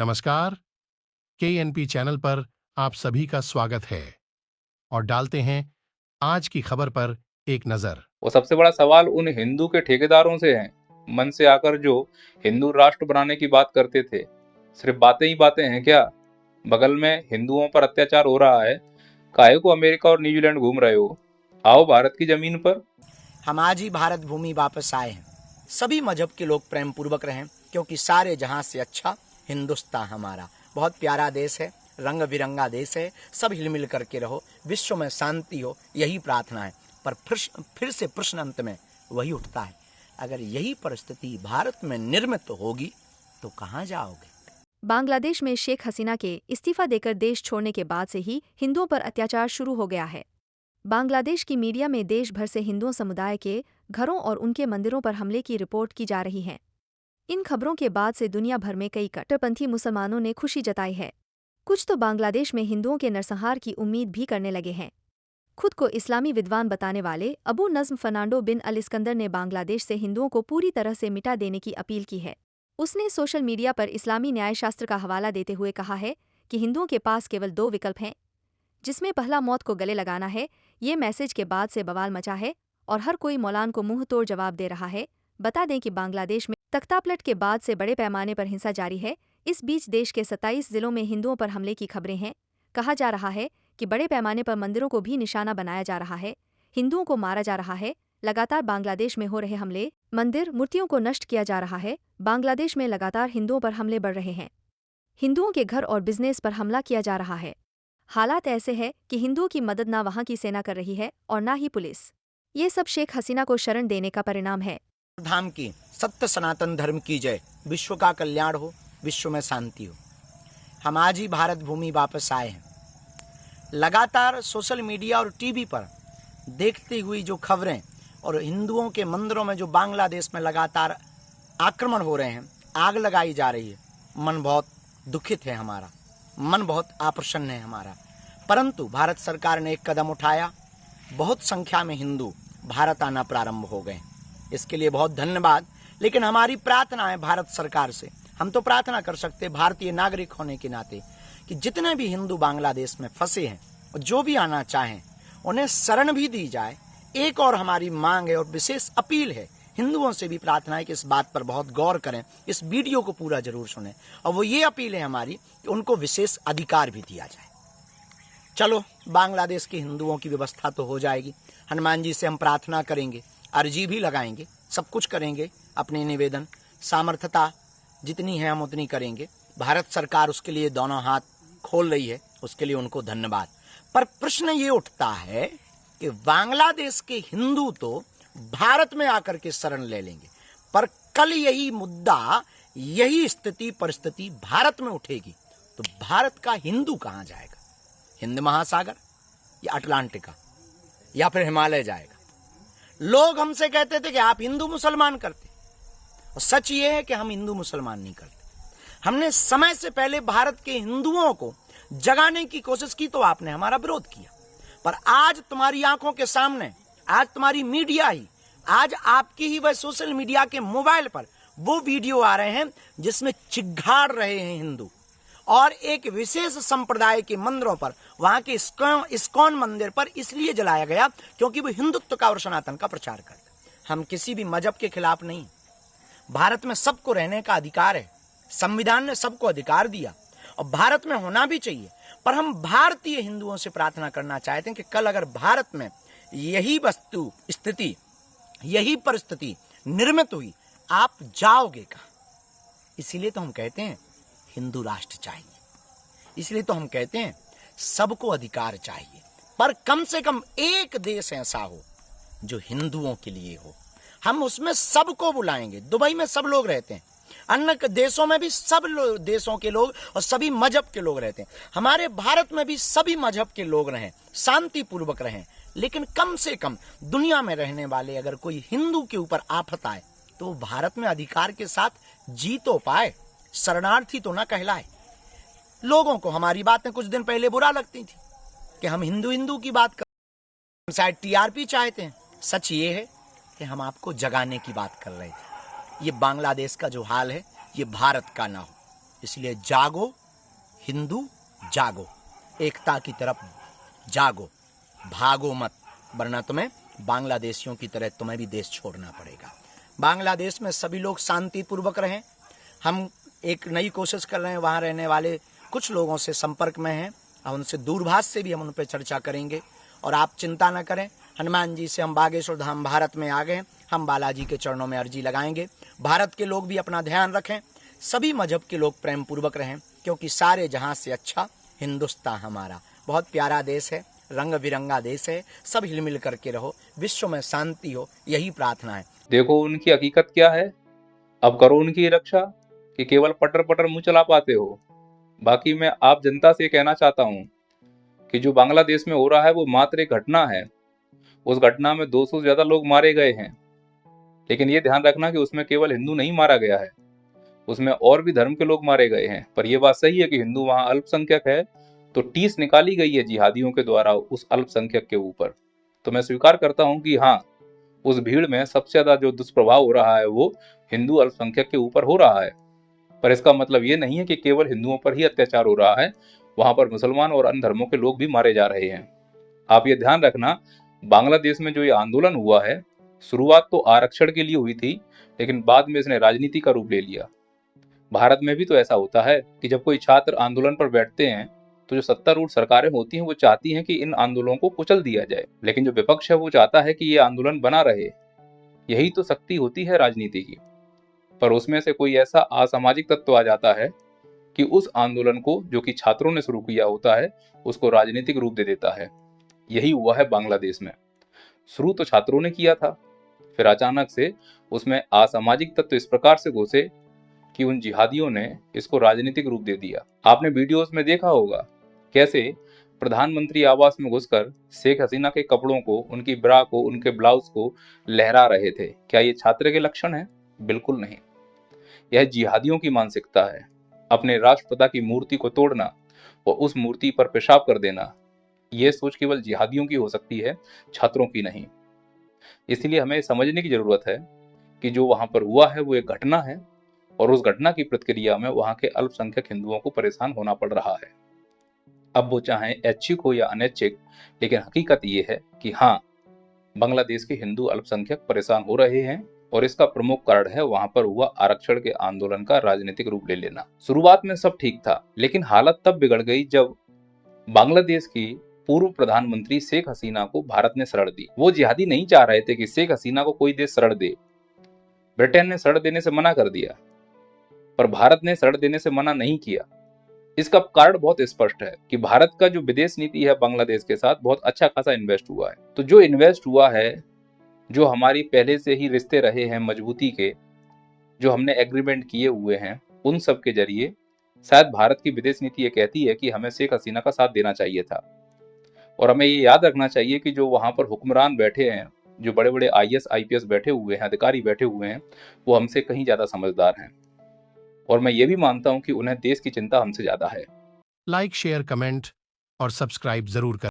नमस्कार, KNP channel पर आप सभी का स्वागत है और डालते हैं आज की खबर पर एक नजर। और सबसे बड़ा सवाल उन हिंदू के ठेकेदारों से है, मन से आकर जो हिंदू राष्ट्र बनाने की बात करते थे। सिर्फ बातें ही बातें हैं क्या? बगल में हिंदुओं पर अत्याचार हो रहा है, काहे को अमेरिका और न्यूजीलैंड घूम रहे हो? आओ भारत की जमीन पर। हम आज ही भारत भूमि वापस आए हैं। सभी मजहब के लोग प्रेम पूर्वक रहें, क्योंकि सारे जहां से अच्छा हिंदुस्तान हमारा बहुत प्यारा देश है, रंग बिरंगा देश है। सब हिलमिल करके रहो, विश्व में शांति हो, यही प्रार्थना है। पर फिर से प्रश्न अंत में वही उठता है, अगर यही परिस्थिति भारत में निर्मित होगी तो कहाँ जाओगे? बांग्लादेश में शेख हसीना के इस्तीफा देकर देश छोड़ने के बाद से ही हिंदुओं पर अत्याचार शुरू हो गया है। बांग्लादेश की मीडिया में देश भर से हिंदू समुदाय के घरों और उनके मंदिरों पर हमले की रिपोर्ट की जा रही है। इन खबरों के बाद से दुनिया भर में कई कट्टरपंथी मुसलमानों ने खुशी जताई है। कुछ तो बांग्लादेश में हिंदुओं के नरसंहार की उम्मीद भी करने लगे हैं। खुद को इस्लामी विद्वान बताने वाले अबू नज़्म फर्नांडो बिन अल इस्कंदर ने बांग्लादेश से हिंदुओं को पूरी तरह से मिटा देने की अपील की है। उसने सोशल मीडिया पर इस्लामी न्यायशास्त्र का हवाला देते हुए कहा है कि हिंदुओं के पास केवल 2 विकल्प हैं, जिसमें पहला मौत को गले लगाना है। ये मैसेज के बाद से बवाल मचा है और हर कोई मौलान को मुंह तोड़ जवाब दे रहा है। बता दें कि बांग्लादेश में तख्तापलट के बाद से बड़े पैमाने पर हिंसा जारी है। इस बीच देश के 27 जिलों में हिंदुओं पर हमले की खबरें हैं। कहा जा रहा है कि बड़े पैमाने पर मंदिरों को भी निशाना बनाया जा रहा है, हिंदुओं को मारा जा रहा है। लगातार बांग्लादेश में हो रहे हमले, मंदिर, मूर्तियों को नष्ट किया जा रहा है। बांग्लादेश में लगातार हिंदुओं पर हमले बढ़ रहे हैं। हिंदुओं के घर और बिजनेस पर हमला किया जा रहा है। हालात ऐसे हैं कि हिंदुओं की मदद ना वहां की सेना कर रही है और ना ही पुलिस। ये सब शेख हसीना को शरण देने का परिणाम है। धाम की सत्य सनातन धर्म की जय, विश्व का कल्याण हो, विश्व में शांति हो। हम आज ही भारत भूमि वापस आए हैं। लगातार सोशल मीडिया और टीवी पर देखती हुई जो खबरें और हिंदुओं के मंदिरों में जो बांग्लादेश में लगातार आक्रमण हो रहे हैं, आग लगाई जा रही है, मन बहुत दुखित है हमारा, मन बहुत अप्रसन्न है हमारा। परंतु भारत सरकार ने एक कदम उठाया, बहुत संख्या में हिंदू भारत आना प्रारंभ हो गए। इसके लिए बहुत धन्यवाद। लेकिन हमारी प्रार्थना है भारत सरकार से, हम तो प्रार्थना कर सकते भारतीय नागरिक होने के नाते कि जितने भी हिंदू बांग्लादेश में फंसे हैं और जो भी आना चाहें उन्हें शरण भी दी जाए। एक और हमारी मांग है और विशेष अपील है, हिंदुओं से भी प्रार्थना है कि इस बात पर बहुत गौर करें, इस वीडियो को पूरा जरूर सुनें। और वो ये अपील है हमारी कि उनको विशेष अधिकार भी दिया जाए। चलो, बांग्लादेश के हिंदुओं की व्यवस्था तो हो जाएगी। हनुमान जी से हम प्रार्थना करेंगे, अर्जी भी लगाएंगे, सब कुछ करेंगे। अपने निवेदन सामर्थ्यता जितनी है हम उतनी करेंगे। भारत सरकार उसके लिए दोनों हाथ खोल रही है, उसके लिए उनको धन्यवाद। पर प्रश्न ये उठता है कि बांग्लादेश के हिंदू तो भारत में आकर के शरण ले लेंगे, पर कल यही मुद्दा, यही स्थिति परिस्थिति भारत में उठेगी तो भारत का हिंदू कहां जाएगा? हिंद महासागर या अटलांटिका या फिर हिमालय जाएगा? लोग हमसे कहते थे कि आप हिंदू मुसलमान करते, और सच ये है कि हम हिंदू मुसलमान नहीं करते। हमने समय से पहले भारत के हिंदुओं को जगाने की कोशिश की तो आपने हमारा विरोध किया। पर आज तुम्हारी आंखों के सामने, आज तुम्हारी मीडिया ही, आज आपकी ही वह सोशल मीडिया के मोबाइल पर वो वीडियो आ रहे हैं जिसमें चिघाड़ रहे हैं हिंदू, और एक विशेष संप्रदाय के मंदिरों पर, वहां के इस्कॉन मंदिर पर इसलिए जलाया गया क्योंकि वो हिंदुत्व का और सनातन का प्रचार करते। हम किसी भी मजहब के खिलाफ नहीं। भारत में सबको रहने का अधिकार है, संविधान ने सबको अधिकार दिया और भारत में होना भी चाहिए। पर हम भारतीय हिंदुओं से प्रार्थना करना चाहते हैं कि कल अगर भारत में यही वस्तु स्थिति, यही परिस्थिति निर्मित हुई, आप जाओगे कहां? इसीलिए तो हम कहते हैं हिंदू राष्ट्र चाहिए, इसलिए तो हम कहते हैं सबको अधिकार चाहिए। पर कम से कम एक देश ऐसा हो जो हिंदुओं के लिए हो। हम उसमें सबको बुलाएंगे। दुबई में सब लोग रहते हैं, अन्य देशों में भी सब देशों के लोग और सभी मजहब के लोग रहते हैं। हमारे भारत में भी सभी मजहब के लोग रहें, शांति पूर्वक रहें। लेकिन कम से कम दुनिया में रहने वाले अगर कोई हिंदू के ऊपर आफत आए तो भारत में अधिकार के साथ जी तो पाए, शरणार्थी तो ना कहलाए। लोगों को हमारी बातें कुछ दिन पहले बुरा लगती थी कि हम हिंदू हिंदू की बात कर, हम शायद टीआरपी चाहते हैं। सच ये है कि हम आपको जगाने की बात कर रहे थे। ये बांग्लादेश का जो हाल है ये भारत का ना हो, इसलिए जागो हिंदू, जागो, एकता की तरफ जागो, भागो मत, वरना तुम्हें बांग्लादेशियों की तरह तुम्हें भी देश छोड़ना पड़ेगा। बांग्लादेश में सभी लोग शांतिपूर्वक रहें। हम एक नई कोशिश कर रहे हैं, वहाँ रहने वाले कुछ लोगों से संपर्क में हैं, हम उनसे दूरभाष से भी हम उन पर चर्चा करेंगे। और आप चिंता न करें, हनुमान जी से हम बागेश्वर धाम भारत में आ गए, हम बालाजी के चरणों में अर्जी लगाएंगे। भारत के लोग भी अपना ध्यान रखें, सभी मजहब के लोग प्रेम पूर्वक रहें, क्योंकि सारे जहां से अच्छा हिंदुस्तान हमारा बहुत प्यारा देश है, रंग बिरंगा देश है, सब हिलमिल करके रहो, विश्व में शांति हो, यही प्रार्थना है। देखो उनकी हकीकत क्या है, अब करो उनकी रक्षा कि केवल पटर पटर मुंह चला पाते हो। बाकी मैं आप जनता से कहना चाहता हूँ कि जो बांग्लादेश में हो रहा है वो मात्र एक घटना है। उस घटना में 200 से ज्यादा लोग मारे गए हैं, लेकिन ये ध्यान रखना कि उसमें केवल हिंदू नहीं मारा गया है, उसमें और भी धर्म के लोग मारे गए हैं। पर यह बात सही है कि हिंदू वहां अल्पसंख्यक है, तो टीस निकाली गई है जिहादियों के द्वारा उस अल्पसंख्यक के ऊपर। तो मैं स्वीकार करता हूं कि हाँ, उस भीड़ में सबसे ज्यादा जो दुष्प्रभाव हो रहा है वो हिंदू अल्पसंख्यक के ऊपर हो रहा है। पर इसका मतलब ये नहीं है कि केवल हिंदुओं पर ही अत्याचार हो रहा है, वहां पर मुसलमान और अन्य धर्मों के लोग भी मारे जा रहे हैं। आप ये ध्यान रखना, बांग्लादेश में जो ये आंदोलन हुआ है, शुरुआत तो आरक्षण के लिए हुई थी, लेकिन बाद में इसने राजनीति का रूप ले लिया। भारत में भी तो ऐसा होता है कि जब कोई छात्र आंदोलन पर बैठते हैं तो जो सत्तारूढ़ सरकारें होती हैं वो चाहती हैं कि इन आंदोलनों को कुचल दिया जाए, लेकिन जो विपक्ष है वो चाहता है कि ये आंदोलन बना रहे। यही तो शक्ति होती है राजनीति की। पर उसमें से कोई ऐसा असामाजिक तत्व आ जाता है कि उस आंदोलन को, जो कि छात्रों ने शुरू किया होता है, उसको राजनीतिक रूप दे देता है। यही हुआ है बांग्लादेश में। शुरू तो छात्रों ने किया था, फिर अचानक से उसमें असामाजिक तत्व इस प्रकार से घुसे कि उन जिहादियों ने इसको राजनीतिक रूप दे दिया। आपने वीडियोस में देखा होगा कैसे प्रधानमंत्री आवास में घुसकर शेख हसीना के कपड़ों को, उनकी ब्रा को, उनके ब्लाउज को लहरा रहे थे। क्या ये छात्र के लक्षण है? बिल्कुल नहीं। यह जिहादियों की मानसिकता है। अपने राष्ट्रपिता की मूर्ति को तोड़ना और उस मूर्ति पर पेशाब कर देना, यह सोच केवल जिहादियों की हो सकती है, छात्रों की नहीं। इसलिए हमें समझने की जरूरत है कि जो वहां पर हुआ है वो एक घटना है, और उस घटना की प्रतिक्रिया में वहां के अल्पसंख्यक हिंदुओं को परेशान होना पड़ रहा है। अब वो चाहे ऐच्छिक हो या अनैच्छिक, लेकिन हकीकत ये है कि हाँ, बांग्लादेश के हिंदू अल्पसंख्यक परेशान हो रहे हैं, और इसका प्रमुख कारण है वहां पर हुआ आरक्षण के आंदोलन का राजनीतिक रूप ले लेना। शुरुआत में सब ठीक था, लेकिन हालत तब बिगड़ गई जब बांग्लादेश की पूर्व प्रधानमंत्री शेख हसीना को भारत ने शरण दी। वो जिहादी नहीं चाह रहे थे कि शेख हसीना को कोई देश शरण दे। ब्रिटेन ने शरण देने से मना कर दिया, पर भारत ने शरण देने से मना नहीं किया। इसका कारण बहुत स्पष्ट है कि भारत का जो विदेश नीति है बांग्लादेश के साथ, बहुत अच्छा खासा इन्वेस्ट हुआ है। तो जो इन्वेस्ट हुआ है, जो हमारी पहले से ही रिश्ते रहे हैं मजबूती के, जो हमने एग्रीमेंट किए हुए हैं, उन सब के जरिए शायद भारत की विदेश नीति ये कहती है कि हमें शेख हसीना का साथ देना चाहिए था। और हमें ये याद रखना चाहिए कि जो वहां पर हुक्मरान बैठे हैं, जो बड़े बड़े IAS IPS बैठे हुए हैं, अधिकारी बैठे हुए हैं, वो हमसे कहीं ज्यादा समझदार हैं। और मैं ये भी मानता हूं कि उन्हें देश की चिंता हमसे ज्यादा है। लाइक, शेयर, कमेंट और सब्सक्राइब जरूर करें।